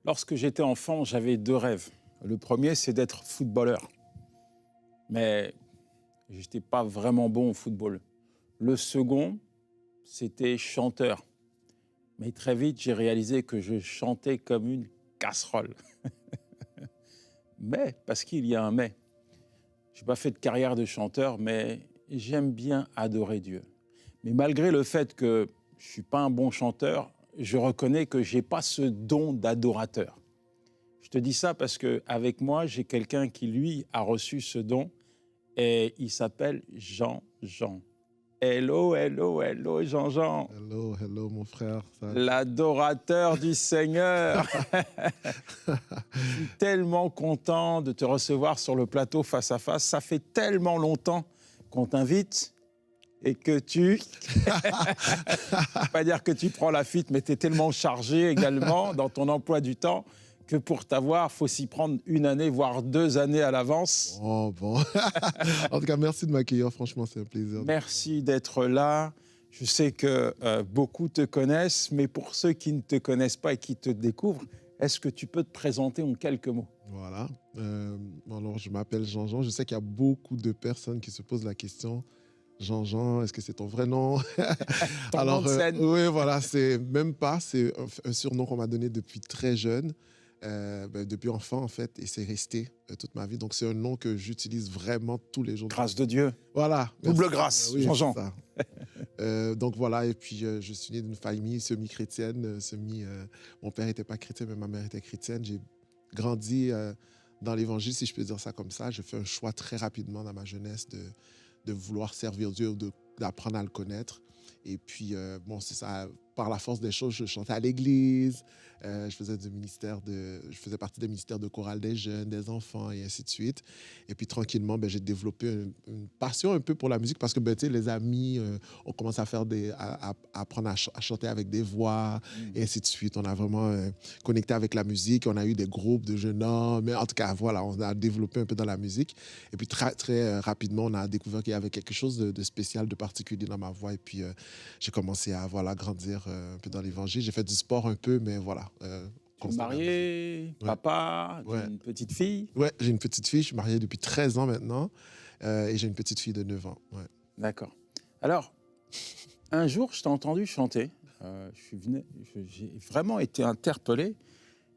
Lorsque j'étais enfant, j'avais deux rêves. Le premier, c'est d'être footballeur. Mais je n'étais pas vraiment bon au football. Le second, c'était chanteur. Mais très vite, j'ai réalisé que je chantais comme une casserole. Mais, parce qu'il y a un mais. Je n'ai pas fait de carrière de chanteur, mais j'aime bien adorer Dieu. Mais malgré le fait que je ne suis pas un bon chanteur, je reconnais que je n'ai pas ce don d'adorateur. Je te dis ça parce qu'avec moi, j'ai quelqu'un qui, lui, a reçu ce don et il s'appelle Jean-Jean. Hello, hello, hello, Jean-Jean. Hello, hello, mon frère. L'adorateur du Seigneur. Je suis tellement content de te recevoir sur le plateau face à face. Ça fait tellement longtemps qu'on t'invite et que tu... pas dire que tu prends la fuite, mais tu es tellement chargé également dans ton emploi du temps que pour t'avoir, il faut s'y prendre une année, voire 2 années à l'avance. Oh, bon. En tout cas, merci de m'accueillir. Franchement, c'est un plaisir. Merci d'être là. Je sais que beaucoup te connaissent, mais pour ceux qui ne te connaissent pas et qui te découvrent, est-ce que tu peux te présenter en quelques mots? Voilà. Alors, je m'appelle Jean-Jean. Je sais qu'il y a beaucoup de personnes qui se posent la question. Jean-Jean, est-ce que c'est ton vrai nom? Ton nom de scène. Oui, voilà, c'est même pas. C'est un surnom qu'on m'a donné depuis très jeune. Depuis enfant, en fait, et c'est resté toute ma vie. Donc, c'est un nom que j'utilise vraiment tous les jours. Grâce de Dieu. Voilà. Double Merci. grâce, Oui, Jean-Jean. Donc, voilà. Et puis, je suis né d'une famille semi-chrétienne. Mon père n'était pas chrétien, mais ma mère était chrétienne. J'ai grandi dans l'Évangile, si je peux dire ça comme ça. J'ai fait un choix très rapidement dans ma jeunesse de vouloir servir Dieu, d'apprendre à le connaître. Et puis, bon, c'est ça. Par la force des choses, je chantais à l'église, je faisais partie des ministères de chorale des jeunes, des enfants, et ainsi de suite. Et puis, tranquillement, j'ai développé une passion un peu pour la musique parce que, tu sais, les amis, on commence à apprendre à chanter avec des voix, et ainsi de suite. On a vraiment connecté avec la musique. On a eu des groupes de jeunes hommes. Mais en tout cas, voilà, on a développé un peu dans la musique. Et puis, très, très rapidement, on a découvert qu'il y avait quelque chose de spécial, de particulier dans ma voix. Et puis, j'ai commencé à grandir un peu dans l'évangile. J'ai fait du sport un peu, mais voilà. Tu es marié, papa, tu as une petite fille? Ouais, j'ai une petite fille. Je suis marié depuis 13 ans maintenant. Et j'ai une petite fille de 9 ans. Ouais. D'accord. Alors, un jour, je t'ai entendu chanter. J'ai vraiment été interpellé.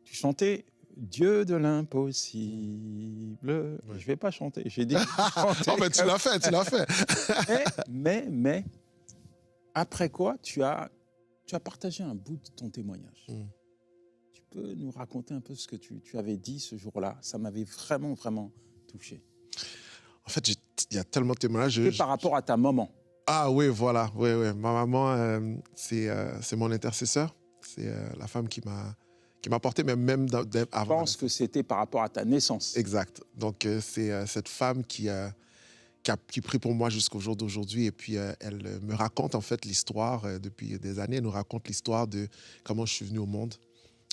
Tu chantais « Dieu de l'impossible ». Je ne vais pas chanter. J'ai dit oh, mais tu l'as fait. mais, après quoi, tu as partagé un bout de ton témoignage. Tu peux nous raconter un peu ce que tu avais dit ce jour-là? Ça m'avait vraiment, vraiment touché. En fait, il y a tellement de témoignages. Par rapport à ta maman. Ah oui, voilà. Oui. Ma maman, c'est mon intercesseur. C'est la femme qui m'a porté, mais même avant. Je pense que c'était par rapport à ta naissance. Exact. Donc, c'est cette femme qui prie pour moi jusqu'au jour d'aujourd'hui. Et puis, elle me raconte en fait l'histoire, depuis des années, elle nous raconte l'histoire de comment je suis venu au monde.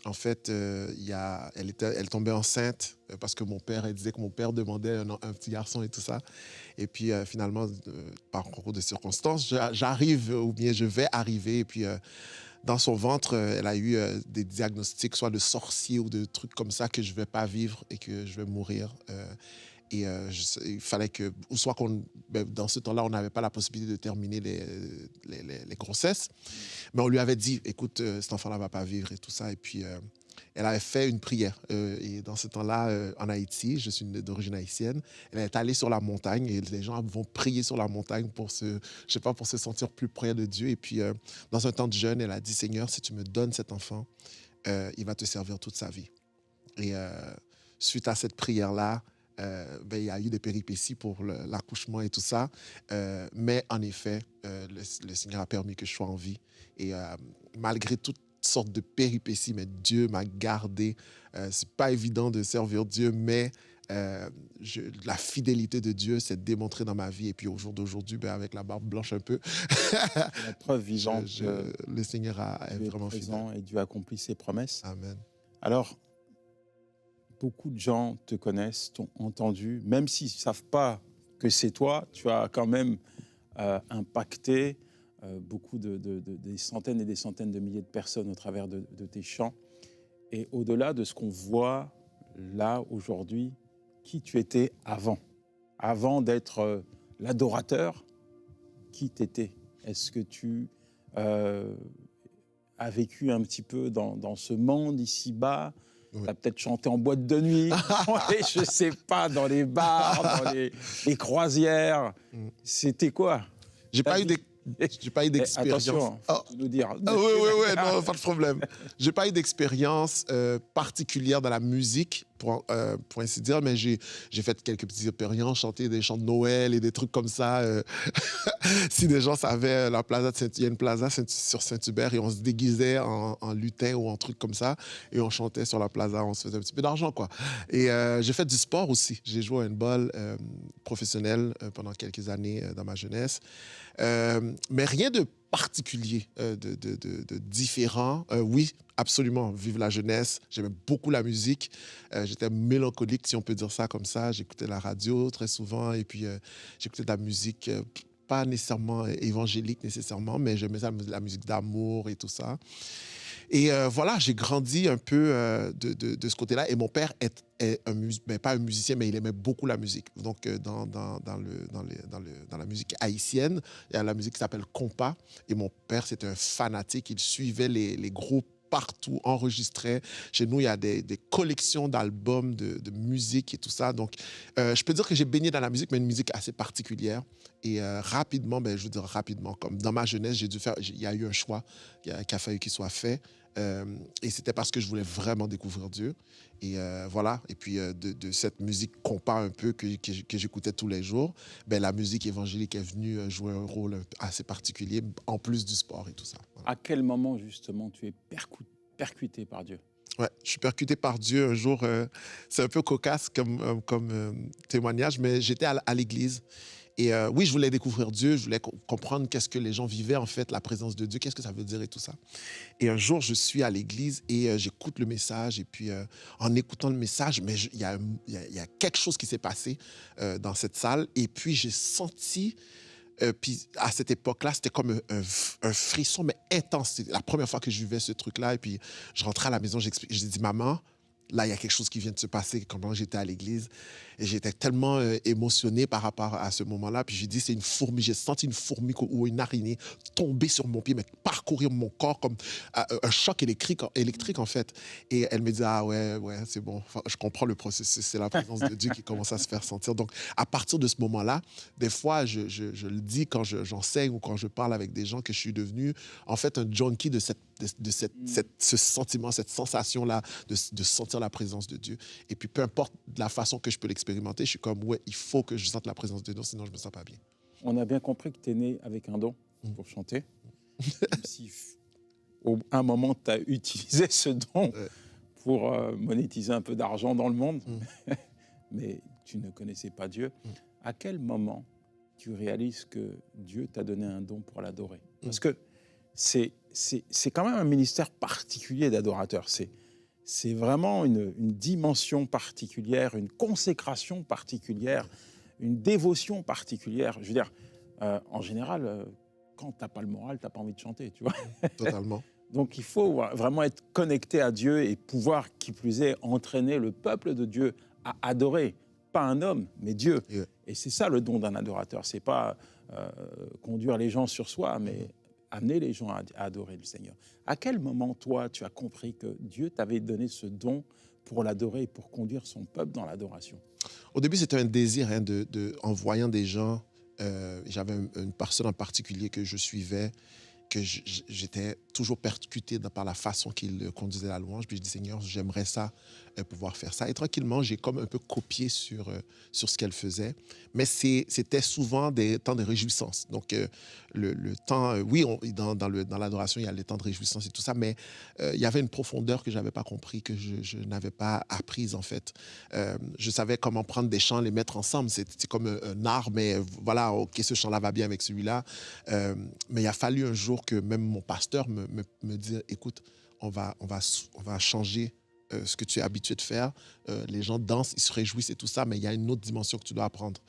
En fait, elle tombait enceinte parce que elle disait que mon père demandait un petit garçon et tout ça. Et puis, finalement, par concours de circonstances, j'arrive, ou bien je vais arriver. Et puis, dans son ventre, elle a eu des diagnostics, soit de sorcier ou de trucs comme ça, que je ne vais pas vivre et que je vais mourir. Et il fallait que, ou soit dans ce temps-là, on n'avait pas la possibilité de terminer les grossesses, mais on lui avait dit, écoute, cet enfant-là ne va pas vivre et tout ça. Et puis, elle avait fait une prière. Et dans ce temps-là, en Haïti, je suis d'origine haïtienne, elle est allée sur la montagne et les gens vont prier sur la montagne pour se sentir plus près de Dieu. Et puis, dans un temps de jeûne, elle a dit, Seigneur, si tu me donnes cet enfant, il va te servir toute sa vie. Et suite à cette prière-là, il y a eu des péripéties pour l'accouchement et tout ça. Mais en effet, le Seigneur a permis que je sois en vie. Et malgré toutes sortes de péripéties, mais Dieu m'a gardé. C'est pas évident de servir Dieu, mais la fidélité de Dieu s'est démontrée dans ma vie. Et puis au jour d'aujourd'hui, avec la barbe blanche un peu, la preuve vivante. Le Seigneur est vraiment fidèle. Et Dieu accomplit ses promesses. Amen. Alors, beaucoup de gens te connaissent, t'ont entendu, même s'ils ne savent pas que c'est toi, tu as quand même impacté beaucoup des centaines et des centaines de milliers de personnes au travers de tes chants. Et au-delà de ce qu'on voit là, aujourd'hui, qui tu étais avant? Avant d'être l'adorateur, qui t'étais? Est-ce que tu as vécu un petit peu dans ce monde ici-bas? Oui. Tu as peut-être chanté en boîte de nuit, je ne sais pas, dans les bars, dans les croisières. C'était quoi? J'ai pas eu J'ai pas eu d'expérience. Attention, faut tout nous dire. Ah, oui, non, pas de problème. J'ai pas eu d'expérience particulière dans la musique, pour ainsi dire, mais j'ai fait quelques petites expériences, chanter des chants de Noël et des trucs comme ça. Si des gens savaient, il y a une plaza sur Saint-Hubert et on se déguisait en lutin ou en truc comme ça et on chantait sur la plaza, on se faisait un petit peu d'argent, quoi. Et j'ai fait du sport aussi. J'ai joué au handball professionnel pendant quelques années dans ma jeunesse. Mais rien de particulier, de différent. Oui, absolument, vive la jeunesse. J'aimais beaucoup la musique. J'étais mélancolique, si on peut dire ça comme ça. J'écoutais la radio très souvent et puis j'écoutais de la musique pas nécessairement évangélique nécessairement, mais j'aimais ça, la musique d'amour et tout ça. Et voilà, j'ai grandi un peu de ce côté-là. Et mon père est pas un musicien, mais il aimait beaucoup la musique. Donc, dans la musique haïtienne, il y a la musique qui s'appelle compas. Et mon père, c'était un fanatique. Il suivait les groupes partout, enregistrait. Chez nous, il y a des collections d'albums de musique et tout ça. Donc, je peux dire que j'ai baigné dans la musique, mais une musique assez particulière. Et rapidement, je veux dire rapidement, comme dans ma jeunesse, il y a eu un choix qui a fallu qu'il soit fait. Et c'était parce que je voulais vraiment découvrir Dieu. Et voilà. Et puis, de cette musique compas un peu que j'écoutais tous les jours, la musique évangélique est venue jouer un rôle assez particulier, en plus du sport et tout ça. Voilà. À quel moment, justement, tu es percuté par Dieu? Ouais, je suis percuté par Dieu un jour. C'est un peu cocasse comme témoignage, mais j'étais à l'église. Et oui, je voulais découvrir Dieu, je voulais comprendre qu'est-ce que les gens vivaient, en fait, la présence de Dieu, qu'est-ce que ça veut dire et tout ça. Et un jour, je suis à l'église et j'écoute le message. Et puis, en écoutant le message, il y a quelque chose qui s'est passé dans cette salle. Et puis, j'ai senti... puis à cette époque-là, c'était comme un frisson, mais intense. C'était la première fois que je vivais ce truc-là. Et puis, je rentrais à la maison, j'ai dit, maman, là, il y a quelque chose qui vient de se passer quand j'étais à l'église. Et j'étais tellement émotionné par rapport à ce moment-là. Puis j'ai dit, c'est une fourmi. J'ai senti une fourmi ou une araignée tomber sur mon pied, mais parcourir mon corps comme un choc électrique, en fait. Et elle me dit, ah ouais, c'est bon. Enfin, je comprends le processus. C'est la présence de Dieu qui commence à se faire sentir. Donc, à partir de ce moment-là, des fois, je le dis quand j'enseigne ou quand je parle avec des gens que je suis devenu, en fait, un junkie de ce sentiment, cette sensation-là de sentir la présence de Dieu. Et puis, peu importe la façon que je peux l'expérimenter, je suis comme, ouais, il faut que je sente la présence de Dieu, sinon je ne me sens pas bien. On a bien compris que tu es né avec un don pour chanter. Même si, à un moment, tu as utilisé ce don pour monétiser un peu d'argent dans le monde, mais tu ne connaissais pas Dieu. À quel moment tu réalises que Dieu t'a donné un don pour l'adorer? Parce que c'est quand même un ministère particulier d'adorateur. C'est vraiment une dimension particulière, une consécration particulière, une dévotion particulière. Je veux dire, en général, quand tu n'as pas le moral, tu n'as pas envie de chanter, tu vois. Totalement. Donc il faut vraiment être connecté à Dieu et pouvoir, qui plus est, entraîner le peuple de Dieu à adorer. Pas un homme, mais Dieu. Yeah. Et c'est ça le don d'un adorateur. Ce n'est pas conduire les gens sur soi, mais amener les gens à adorer le Seigneur. À quel moment, toi, tu as compris que Dieu t'avait donné ce don pour l'adorer et pour conduire son peuple dans l'adoration? Au début, c'était un désir, en voyant des gens. J'avais une personne en particulier que je suivais, que j'étais toujours percuté par la façon qu'il conduisait la louange. Puis je dis, Seigneur, j'aimerais ça, pouvoir faire ça. Et tranquillement, j'ai comme un peu copié sur ce qu'elle faisait. Mais c'était souvent des temps de réjouissance. Donc, le temps, oui, dans l'adoration, il y a les temps de réjouissance et tout ça, mais il y avait une profondeur que je n'avais pas compris, que je n'avais pas apprise, en fait. Je savais comment prendre des chants, les mettre ensemble. C'est comme un art, mais voilà, OK, ce chant-là va bien avec celui-là. Mais il a fallu un jour que même mon pasteur me dise, écoute, on va changer ce que tu es habitué de faire. Les gens dansent, ils se réjouissent et tout ça, mais il y a une autre dimension que tu dois apprendre.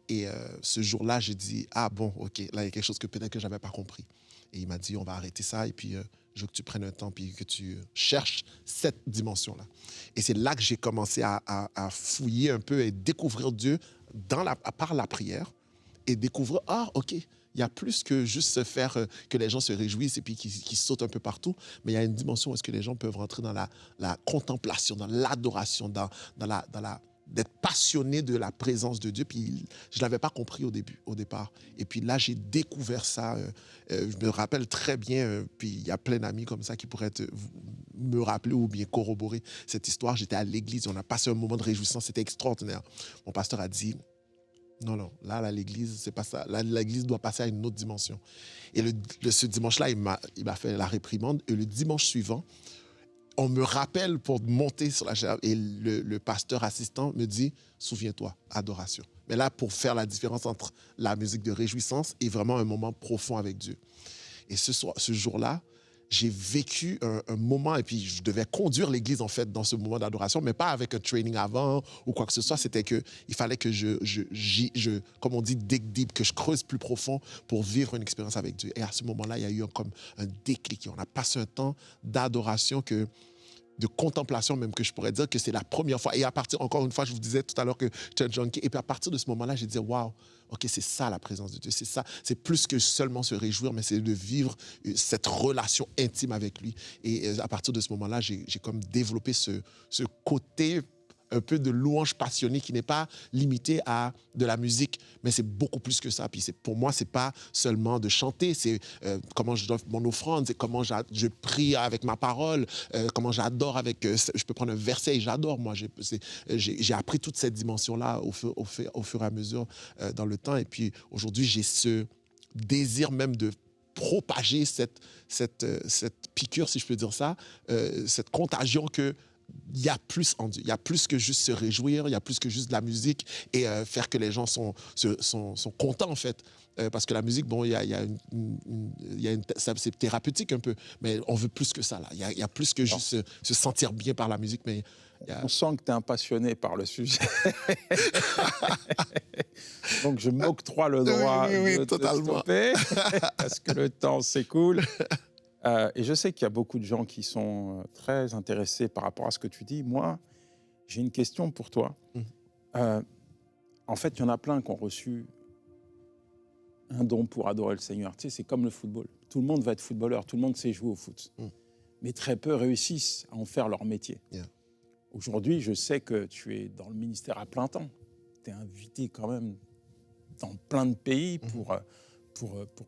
Et ce jour-là, j'ai dit, ah bon, OK, là, il y a quelque chose que peut-être que je n'avais pas compris. Et il m'a dit, on va arrêter ça. Et puis, Je veux que tu prennes un temps puis que tu cherches cette dimension-là. Et c'est là que j'ai commencé à fouiller un peu et découvrir Dieu par la prière et découvrir, OK, il y a plus que juste se faire que les gens se réjouissent et puis qu'ils sautent un peu partout, mais il y a une dimension où est-ce que les gens peuvent rentrer dans la contemplation, dans l'adoration, dans d'être passionné de la présence de Dieu. Puis je ne l'avais pas compris au départ. Et puis là, j'ai découvert ça. Je me rappelle très bien, puis il y a plein d'amis comme ça qui pourraient me rappeler ou bien corroborer cette histoire. J'étais à l'église, on a passé un moment de réjouissance, c'était extraordinaire. Mon pasteur a dit, non, là, l'église, c'est pas ça. Là, l'église doit passer à une autre dimension. Et ce dimanche-là, il m'a fait la réprimande. Et le dimanche suivant, on me rappelle pour monter sur la chaire et le pasteur assistant me dit, souviens-toi, adoration. Mais là, pour faire la différence entre la musique de réjouissance et vraiment un moment profond avec Dieu. Et ce jour-là, j'ai vécu un moment, et puis je devais conduire l'église, en fait, dans ce moment d'adoration, mais pas avec un training avant ou quoi que ce soit. C'était qu'il fallait que comme on dit, dig deep, que je creuse plus profond pour vivre une expérience avec Dieu. Et à ce moment-là, il y a eu comme un déclic. On a passé un temps d'adoration de contemplation même, que je pourrais dire que c'est la première fois. Et à partir, encore une fois, je vous disais tout à l'heure que j'étais un junkie. Et puis à partir de ce moment-là, j'ai dit, waouh, OK, c'est ça la présence de Dieu. C'est ça. C'est plus que seulement se réjouir, mais c'est de vivre cette relation intime avec lui. Et à partir de ce moment-là, j'ai comme développé ce côté un peu de louange passionnée qui n'est pas limité à de la musique, mais c'est beaucoup plus que ça. Puis pour moi, c'est pas seulement de chanter, c'est comment je donne mon offrande, c'est comment je prie avec ma parole, comment j'adore avec... je peux prendre un verset et j'adore, moi. J'ai appris toute cette dimension-là au fur et à mesure dans le temps. Et puis aujourd'hui, j'ai ce désir même de propager cette piqûre, si je peux dire ça, cette contagion que il y a plus en Dieu. Il y a plus que juste se réjouir, il y a plus que juste de la musique et faire que les gens sont contents, en fait. Parce que la musique, bon, c'est thérapeutique un peu, mais on veut plus que ça, là. Il y a plus que juste se sentir bien par la musique, mais... On sent que tu es un passionné par le sujet. Donc, je m'octroie le droit de te stopper parce que le temps s'écoule. Et je sais qu'il y a beaucoup de gens qui sont très intéressés par rapport à ce que tu dis. Moi, j'ai une question pour toi. En fait, il y en a plein qui ont reçu un don pour adorer le Seigneur. Tu sais, c'est comme le football. Tout le monde va être footballeur, tout le monde sait jouer au foot. Mais très peu réussissent à en faire leur métier. Aujourd'hui, je sais que tu es dans le ministère à plein temps. Tu es invité quand même dans plein de pays pour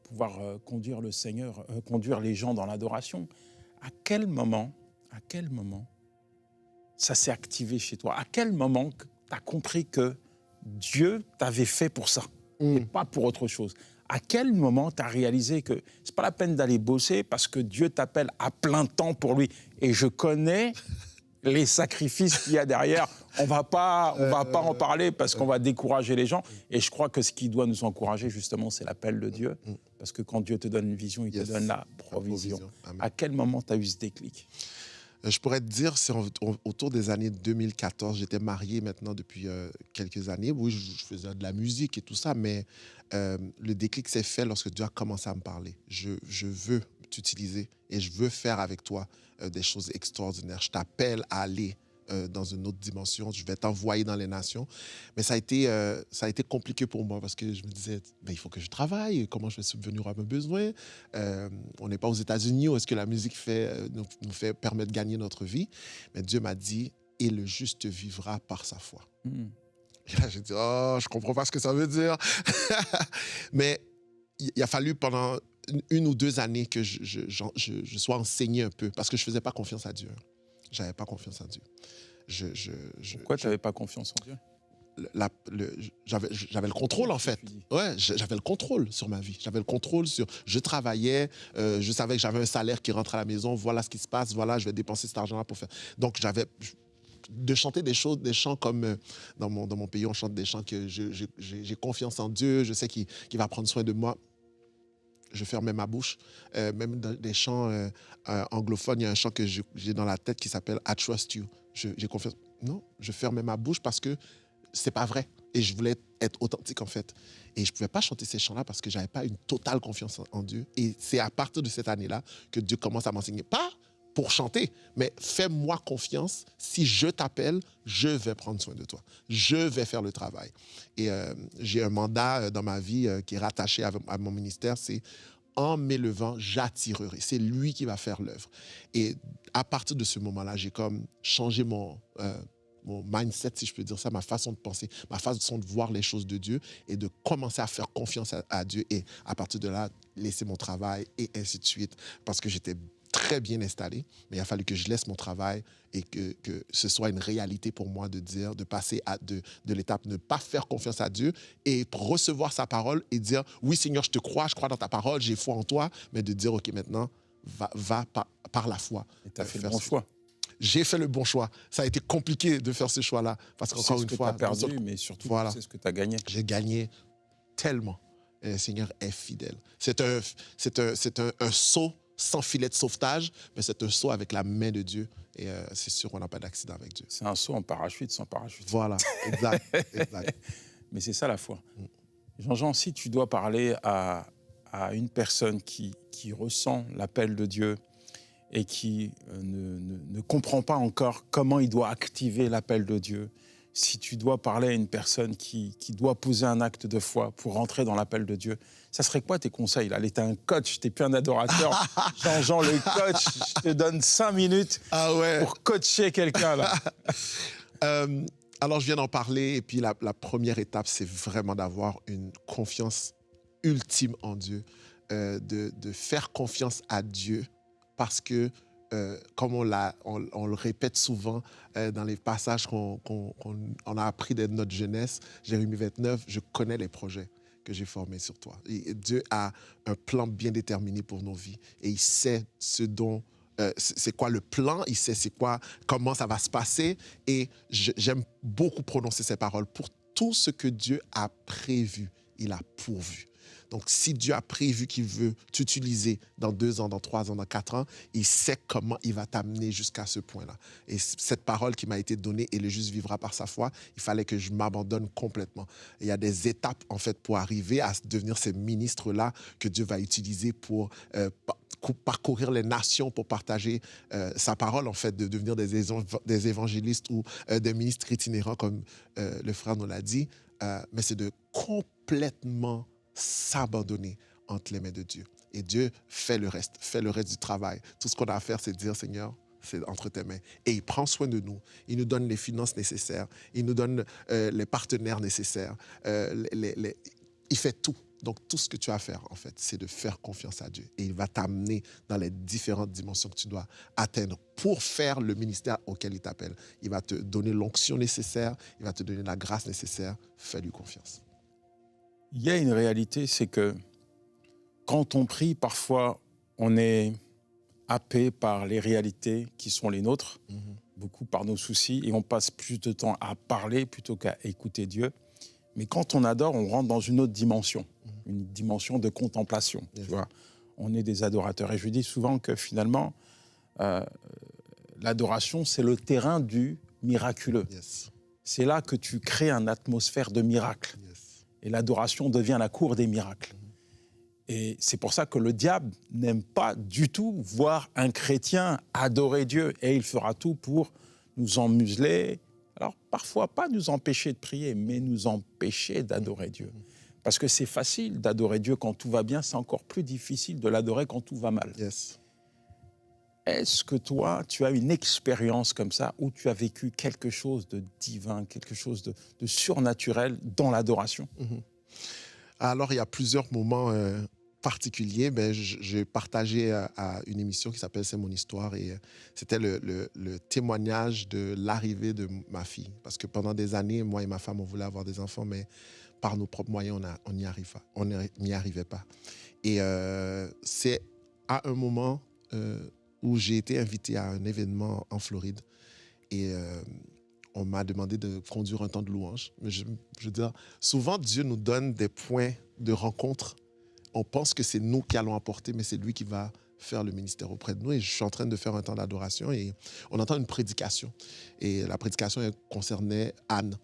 pouvoir conduire le Seigneur, conduire les gens dans l'adoration. À quel moment ça s'est activé chez toi? À quel moment tu as compris que Dieu t'avait fait pour ça et pas pour autre chose? À quel moment tu as réalisé que c'est pas la peine d'aller bosser parce que Dieu t'appelle à plein temps pour lui? Et je connais les sacrifices qu'il y a derrière. On va pas en parler parce qu'on va décourager les gens. Et je crois que ce qui doit nous encourager, justement, c'est l'appel de Dieu. Parce que quand Dieu te donne une vision, il te donne la provision. À quel moment tu as eu ce déclic? Je pourrais te dire, c'est autour des années 2014. J'étais marié maintenant depuis quelques années. Oui, je faisais de la musique et tout ça, mais le déclic s'est fait lorsque Dieu a commencé à me parler. Je veux t'utiliser et je veux faire avec toi des choses extraordinaires. Je t'appelle à aller dans une autre dimension. Je vais t'envoyer dans les nations. Mais ça a été compliqué pour moi parce que je me disais, ben, il faut que je travaille. Comment je vais subvenir à mes besoins? On n'est pas aux États-Unis où est-ce que la musique nous permet de gagner notre vie. Mais Dieu m'a dit, et le juste vivra par sa foi. Et là, j'ai dit, oh, je comprends pas ce que ça veut dire. Mais il a fallu pendant une ou 2 années que je sois enseigné un peu parce que je faisais pas confiance à Dieu. J'avais pas confiance en Dieu. Pourquoi tu n'avais pas confiance en Dieu? J'avais le contrôle, en fait. Ouais, j'avais le contrôle sur ma vie. J'avais le contrôle sur... Je travaillais, je savais que j'avais un salaire qui rentrait à la maison. Voilà ce qui se passe. Voilà, je vais dépenser cet argent-là pour faire... Donc, de chanter des chants comme dans mon pays, on chante des chants que j'ai confiance en Dieu. Je sais qu'il va prendre soin de moi. Je fermais ma bouche. Même dans des chants anglophones, il y a un chant que j'ai dans la tête qui s'appelle « I trust you ». J'ai confiance. Non, je fermais ma bouche parce que c'est pas vrai. Et je voulais être authentique, en fait. Et je ne pouvais pas chanter ces chants-là parce que je n'avais pas une totale confiance en Dieu. Et c'est à partir de cette année-là que Dieu commence à m'enseigner. Pas pour chanter, mais fais-moi confiance. Si je t'appelle, je vais prendre soin de toi. Je vais faire le travail. Et j'ai un mandat dans ma vie qui est rattaché à mon ministère, c'est en m'élevant, j'attirerai. C'est lui qui va faire l'œuvre. Et à partir de ce moment-là, j'ai comme changé mon mindset, si je peux dire ça, ma façon de penser, ma façon de voir les choses de Dieu et de commencer à faire confiance à Dieu et à partir de là, laisser mon travail et ainsi de suite. Parce que j'étais très bien installé, mais il a fallu que je laisse mon travail et que ce soit une réalité pour moi de dire, de passer de l'étape de ne pas faire confiance à Dieu et recevoir sa parole et dire, oui Seigneur, je te crois, je crois dans ta parole, j'ai foi en toi, mais de dire, OK, maintenant, va par la foi. Et tu as fait le bon choix. J'ai fait le bon choix. Ça a été compliqué de faire ce choix-là. Parce qu'encore une fois... Tu as perdu, mais surtout, voilà, tu sais ce que tu as gagné. J'ai gagné tellement. Et le Seigneur est fidèle. C'est un saut sans filet de sauvetage, mais c'est un saut avec la main de Dieu. Et c'est sûr qu'on n'a pas d'accident avec Dieu. C'est un saut en parachute sans parachute. Voilà, exact. Exact. Mais c'est ça la foi. Jean-Jean, si tu dois parler à une personne qui ressent l'appel de Dieu et qui ne comprend pas encore comment il doit activer l'appel de Dieu, si tu dois parler à une personne qui doit poser un acte de foi pour rentrer dans l'appel de Dieu, ça serait quoi tes conseils? Allez, t'es un coach, t'es plus un adorateur. Jean-Jean le coach, je te donne 5 minutes pour coacher quelqu'un là. Alors, je viens d'en parler et puis la première étape, c'est vraiment d'avoir une confiance ultime en Dieu, de faire confiance à Dieu parce que comme on le répète souvent dans les passages qu'on a appris de notre jeunesse, Jérémie 29, je connais les projets que j'ai formés sur toi. Et Dieu a un plan bien déterminé pour nos vies et il sait ce dont c'est quoi le plan, il sait c'est quoi, comment ça va se passer et j'aime beaucoup prononcer ces paroles. Pour tout ce que Dieu a prévu, il a pourvu. Donc, si Dieu a prévu qu'il veut t'utiliser dans 2 ans, dans 3 ans, dans 4 ans, il sait comment il va t'amener jusqu'à ce point-là. Et cette parole qui m'a été donnée, et le juste vivra par sa foi, il fallait que je m'abandonne complètement. Et il y a des étapes, en fait, pour arriver à devenir ces ministres-là que Dieu va utiliser pour parcourir les nations, pour partager sa parole, en fait, de devenir des évangélistes ou des ministres itinérants, comme le frère nous l'a dit. Mais c'est de complètement s'abandonner entre les mains de Dieu. Et Dieu fait le reste du travail. Tout ce qu'on a à faire, c'est de dire, Seigneur, c'est entre tes mains. Et il prend soin de nous. Il nous donne les finances nécessaires. Il nous donne les partenaires nécessaires. Il fait tout. Donc, tout ce que tu as à faire, en fait, c'est de faire confiance à Dieu. Et il va t'amener dans les différentes dimensions que tu dois atteindre pour faire le ministère auquel il t'appelle. Il va te donner l'onction nécessaire. Il va te donner la grâce nécessaire. Fais-lui confiance. Il y a une réalité, c'est que quand on prie, parfois, on est happé par les réalités qui sont les nôtres, beaucoup par nos soucis, et on passe plus de temps à parler plutôt qu'à écouter Dieu. Mais quand on adore, on rentre dans une autre dimension, une dimension de contemplation. Tu vois, on est des adorateurs. Et je dis souvent que finalement, l'adoration, c'est le terrain du miraculeux. C'est là que tu crées une atmosphère de miracle. Et l'adoration devient la cour des miracles. Et c'est pour ça que le diable n'aime pas du tout voir un chrétien adorer Dieu. Et il fera tout pour nous emmuseler. Alors, parfois, pas nous empêcher de prier, mais nous empêcher d'adorer Dieu. Parce que c'est facile d'adorer Dieu quand tout va bien, c'est encore plus difficile de l'adorer quand tout va mal. Est-ce que toi, tu as une expérience comme ça où tu as vécu quelque chose de divin, quelque chose de surnaturel dans l'adoration? Alors, il y a plusieurs moments particuliers. J'ai partagé à une émission qui s'appelle « C'est mon histoire » et c'était le témoignage de l'arrivée de ma fille. Parce que pendant des années, moi et ma femme, on voulait avoir des enfants, mais par nos propres moyens, on n'y arrivait pas. Et c'est à un moment où j'ai été invité à un événement en Floride et on m'a demandé de conduire un temps de louange. Mais je veux dire, souvent Dieu nous donne des points de rencontre. On pense que c'est nous qui allons apporter, mais c'est lui qui va faire le ministère auprès de nous. Et je suis en train de faire un temps d'adoration et on entend une prédication. Et la prédication concernait Anne.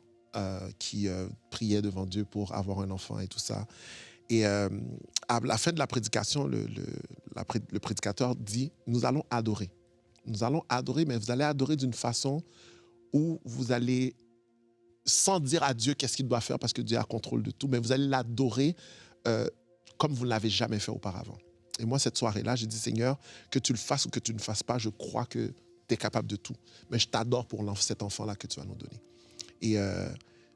qui priait devant Dieu pour avoir un enfant et tout ça. Et à la fin de la prédication, le prédicateur dit, nous allons adorer. Nous allons adorer, mais vous allez adorer d'une façon où vous allez, sans dire à Dieu qu'est-ce qu'il doit faire, parce que Dieu a contrôle de tout, mais vous allez l'adorer comme vous ne l'avez jamais fait auparavant. Et moi, cette soirée-là, j'ai dit, Seigneur, que tu le fasses ou que tu ne fasses pas, je crois que tu es capable de tout. Mais je t'adore pour cet enfant-là que tu vas nous donner. Et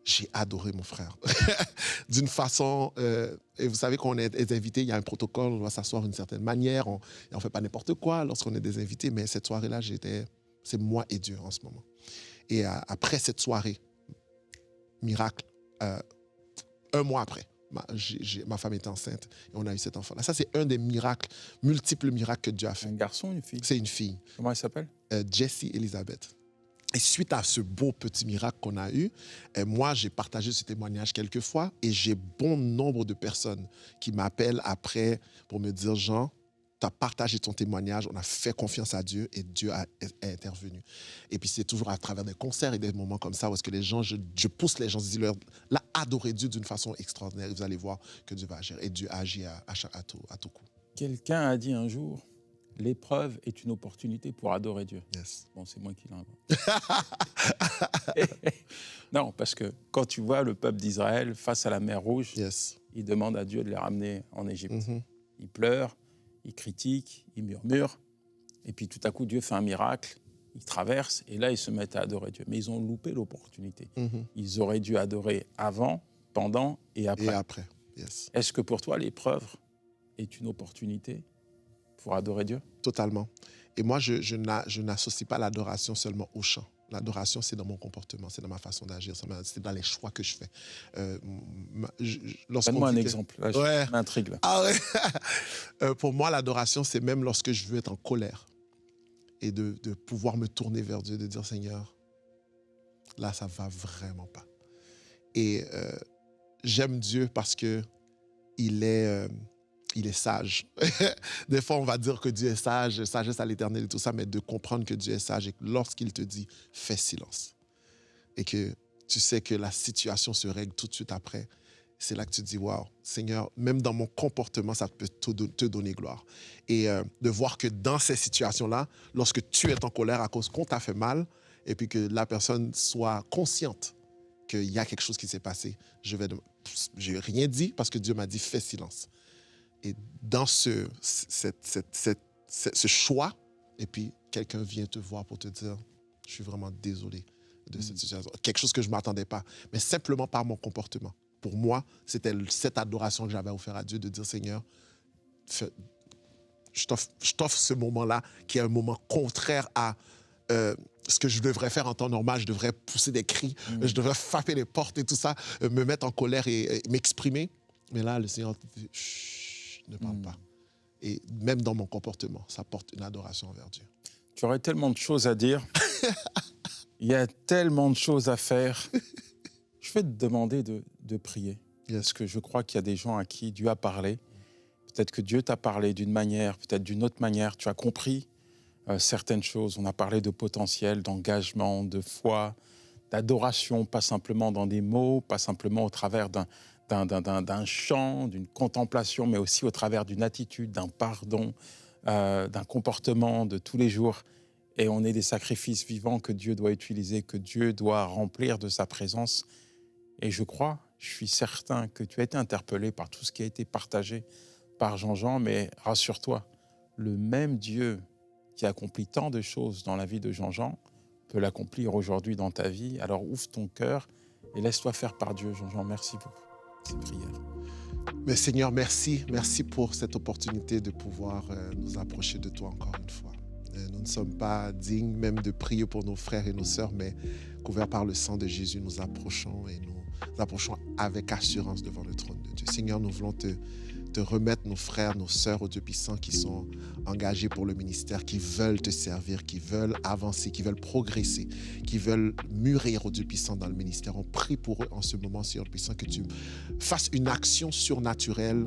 j'ai adoré mon frère. D'une façon... et vous savez, quand on est des invités, il y a un protocole, on doit s'asseoir d'une certaine manière. On ne fait pas n'importe quoi lorsqu'on est des invités. Mais cette soirée-là, c'est moi et Dieu en ce moment. Et après cette soirée, miracle, un mois après, ma femme était enceinte et on a eu cet enfant-là. Ça, c'est un des miracles, multiples miracles que Dieu a fait. Un garçon ou une fille? C'est une fille. Comment elle s'appelle? Jessie Elizabeth. Et suite à ce beau petit miracle qu'on a eu, moi, j'ai partagé ce témoignage quelques fois et j'ai bon nombre de personnes qui m'appellent après pour me dire, Jean, tu as partagé ton témoignage, on a fait confiance à Dieu et Dieu est intervenu. Et puis, c'est toujours à travers des concerts et des moments comme ça où est-ce que les gens, je pousse les gens, je dis leur, là, adorez Dieu d'une façon extraordinaire. Vous allez voir que Dieu va agir. Et Dieu agit à tout coup. Quelqu'un a dit un jour, l'épreuve est une opportunité pour adorer Dieu. Yes. Bon, c'est moi qui l'invente. Non, parce que quand tu vois le peuple d'Israël face à la mer Rouge, Yes. il demande à Dieu de les ramener en Égypte. Mm-hmm. Il pleure, il critique, il murmure. Et puis tout à coup, Dieu fait un miracle, ils traversent et là, ils se mettent à adorer Dieu. Mais ils ont loupé l'opportunité. Mm-hmm. Ils auraient dû adorer avant, pendant et après. Et après, yes. Est-ce que pour toi, l'épreuve est une opportunité pour adorer Dieu? Totalement. Et moi, je n'associe pas l'adoration seulement au chant. L'adoration, c'est dans mon comportement, c'est dans ma façon d'agir, c'est dans les choix que je fais. Donne-moi un exemple. Là, je m'intrigue. Là. Ah ouais. Pour moi, l'adoration, c'est même lorsque je veux être en colère et de pouvoir me tourner vers Dieu, de dire, Seigneur, là, ça ne va vraiment pas. Et j'aime Dieu parce qu'il est sage. Des fois, on va dire que Dieu est sage, sagesse à l'éternel et tout ça, mais de comprendre que Dieu est sage et que lorsqu'il te dit, fais silence. Et que tu sais que la situation se règle tout de suite après, c'est là que tu te dis, waouh, Seigneur, même dans mon comportement, ça peut te donner gloire. Et de voir que dans ces situations-là, lorsque tu es en colère à cause qu'on t'a fait mal, et puis que la personne soit consciente qu'il y a quelque chose qui s'est passé, je n'ai rien dit parce que Dieu m'a dit, fais silence. Et dans ce choix, et puis quelqu'un vient te voir pour te dire, je suis vraiment désolé de cette situation. Quelque chose que je ne m'attendais pas, mais simplement par mon comportement. Pour moi, c'était cette adoration que j'avais offert à Dieu, de dire, Seigneur, je t'offre ce moment-là qui est un moment contraire à ce que je devrais faire en temps normal. Je devrais pousser des cris, je devrais frapper les portes et tout ça, me mettre en colère et m'exprimer. Mais là, le Seigneur dit, chut, ne parle pas. Et même dans mon comportement, ça porte une adoration envers Dieu. Tu aurais tellement de choses à dire. Il y a tellement de choses à faire. Je vais te demander de prier. Yes. Parce que je crois qu'il y a des gens à qui Dieu a parlé. Peut-être que Dieu t'a parlé d'une manière, peut-être d'une autre manière. Tu as compris certaines choses. On a parlé de potentiel, d'engagement, de foi, d'adoration, pas simplement dans des mots, pas simplement au travers d'un chant, d'une contemplation, mais aussi au travers d'une attitude, d'un pardon, d'un comportement de tous les jours. Et on est des sacrifices vivants que Dieu doit utiliser, que Dieu doit remplir de sa présence. Et je suis certain que tu as été interpellé par tout ce qui a été partagé par Jean-Jean, mais rassure-toi, le même Dieu qui accomplit tant de choses dans la vie de Jean-Jean peut l'accomplir aujourd'hui dans ta vie. Alors ouvre ton cœur et laisse-toi faire par Dieu. Jean-Jean, merci pour ces prières. Mais Seigneur, merci pour cette opportunité de pouvoir nous approcher de toi encore une fois. Nous ne sommes pas dignes même de prier pour nos frères et nos sœurs, mais couverts par le sang de Jésus, nous approchons et nous approchons avec assurance devant le trône de Dieu. Seigneur, nous voulons te te remettre nos frères, nos sœurs, oh Dieu puissant, qui sont engagés pour le ministère, qui veulent te servir, qui veulent avancer, qui veulent progresser, qui veulent mûrir, oh Dieu puissant, dans le ministère. On prie pour eux en ce moment, Seigneur puissant, que tu fasses une action surnaturelle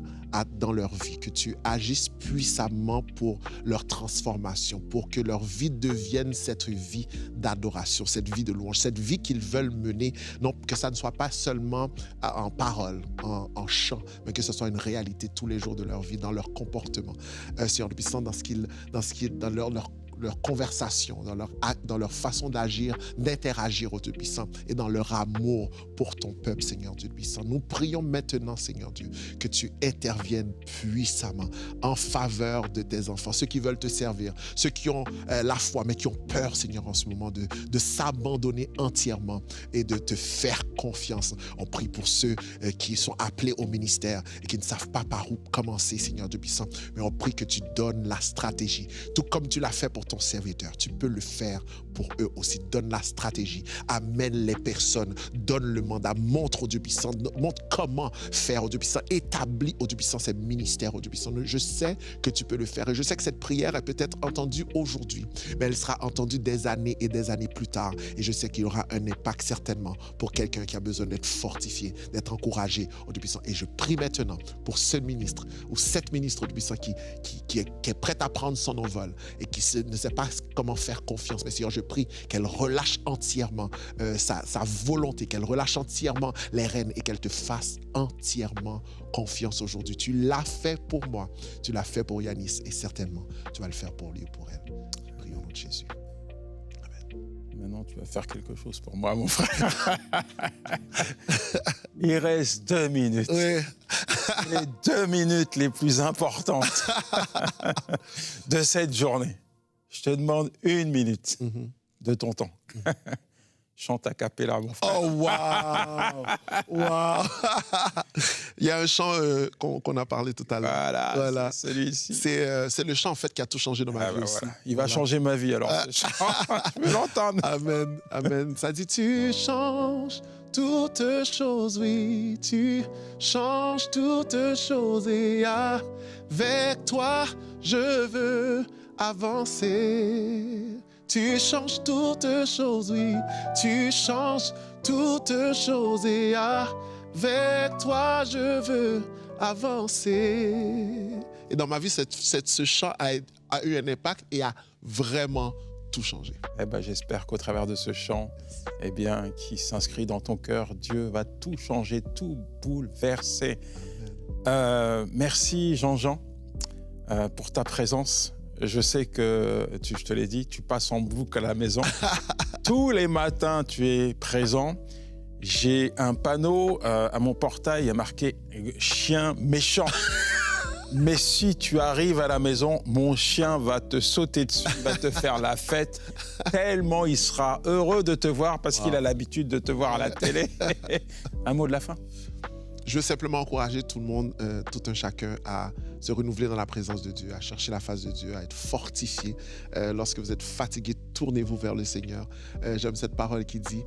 dans leur vie, que tu agisses puissamment pour leur transformation, pour que leur vie devienne cette vie d'adoration, cette vie de louange, cette vie qu'ils veulent mener, non que ça ne soit pas seulement en parole, en chant, mais que ce soit une réalité tous les jours de leur vie, dans leur comportement. Seigneur puissant, dans leur conversation, dans leur façon d'agir, d'interagir au Dieu puissant et dans leur amour pour ton peuple, Seigneur Dieu puissant. Nous prions maintenant, Seigneur Dieu, que tu interviennes puissamment en faveur de tes enfants, ceux qui veulent te servir, ceux qui ont la foi, mais qui ont peur, Seigneur, en ce moment, de s'abandonner entièrement et de te faire confiance. On prie pour ceux qui sont appelés au ministère et qui ne savent pas par où commencer, Seigneur Dieu puissant, mais on prie que tu donnes la stratégie, tout comme tu l'as fait pour ton serviteur. Tu peux le faire pour eux aussi. Donne la stratégie, amène les personnes, donne le mandat, montre au Dieu puissant, montre comment faire au Dieu puissant, établis au Dieu puissant ces ministères au Dieu puissant. Je sais que tu peux le faire et je sais que cette prière est peut-être entendue aujourd'hui, mais elle sera entendue des années et des années plus tard et je sais qu'il y aura un impact certainement pour quelqu'un qui a besoin d'être fortifié, d'être encouragé au Dieu puissant. Et je prie maintenant pour ce ministre ou cette ministre au Dieu puissant qui est prête à prendre son envol et qui ne sait pas comment faire confiance. Mais Seigneur, je prie qu'elle relâche entièrement sa volonté, qu'elle relâche entièrement les rênes et qu'elle te fasse entièrement confiance aujourd'hui. Tu l'as fait pour moi, tu l'as fait pour Yanis et certainement tu vas le faire pour lui ou pour elle. Prions au nom de Jésus. Amen. Maintenant, tu vas faire quelque chose pour moi, mon frère. Il reste 2 minutes. Oui. Les 2 minutes les plus importantes de cette journée. Je te demande 1 minute de ton temps. Chante a cappella, mon frère. Oh, waouh! Waouh! Il y a un chant qu'on a parlé tout à l'heure. Voilà. C'est celui-ci. C'est le chant, en fait, qui a tout changé dans ma vie aussi. Voilà. Il va changer ma vie, alors. Je veux l'entendre. Amen, amen. Ça dit, tu changes toutes choses, oui. Tu changes toutes choses et avec toi, je veux avancer. Tu changes toutes choses, oui. Tu changes toutes choses et avec toi, je veux avancer. Et dans ma vie, ce chant a eu un impact et a vraiment tout changé. Eh ben, j'espère qu'au travers de ce chant, eh bien, qui s'inscrit dans ton cœur, Dieu va tout changer, tout bouleverser. Merci Jean-Jean pour ta présence. Je sais que, je te l'ai dit, tu passes en boucle à la maison. Tous les matins, tu es présent. J'ai un panneau à mon portail, il y a marqué « Chien méchant ». Mais si tu arrives à la maison, mon chien va te sauter dessus, va te faire la fête, tellement il sera heureux de te voir parce qu'il a l'habitude de te voir à la télé. Un mot de la fin? Je veux simplement encourager tout le monde, tout un chacun, à se renouveler dans la présence de Dieu, à chercher la face de Dieu, à être fortifié. Lorsque vous êtes fatigué, tournez-vous vers le Seigneur. J'aime cette parole qui dit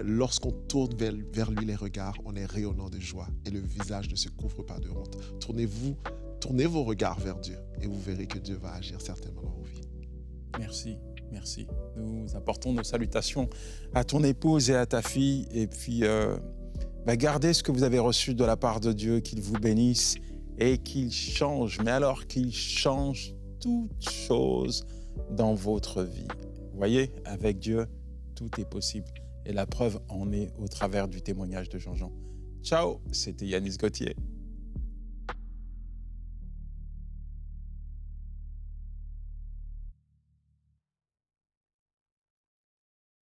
lorsqu'on tourne vers lui les regards, on est rayonnant de joie et le visage ne se couvre pas de honte. Tournez vos regards vers Dieu et vous verrez que Dieu va agir certainement dans vos vies. Merci, merci. Nous apportons nos salutations à ton épouse et à ta fille et puis gardez ce que vous avez reçu de la part de Dieu, qu'il vous bénisse et qu'il change, mais alors qu'il change toutes choses dans votre vie. Vous voyez, avec Dieu, tout est possible. Et la preuve en est au travers du témoignage de Jean-Jean. Ciao, c'était Yanis Gauthier.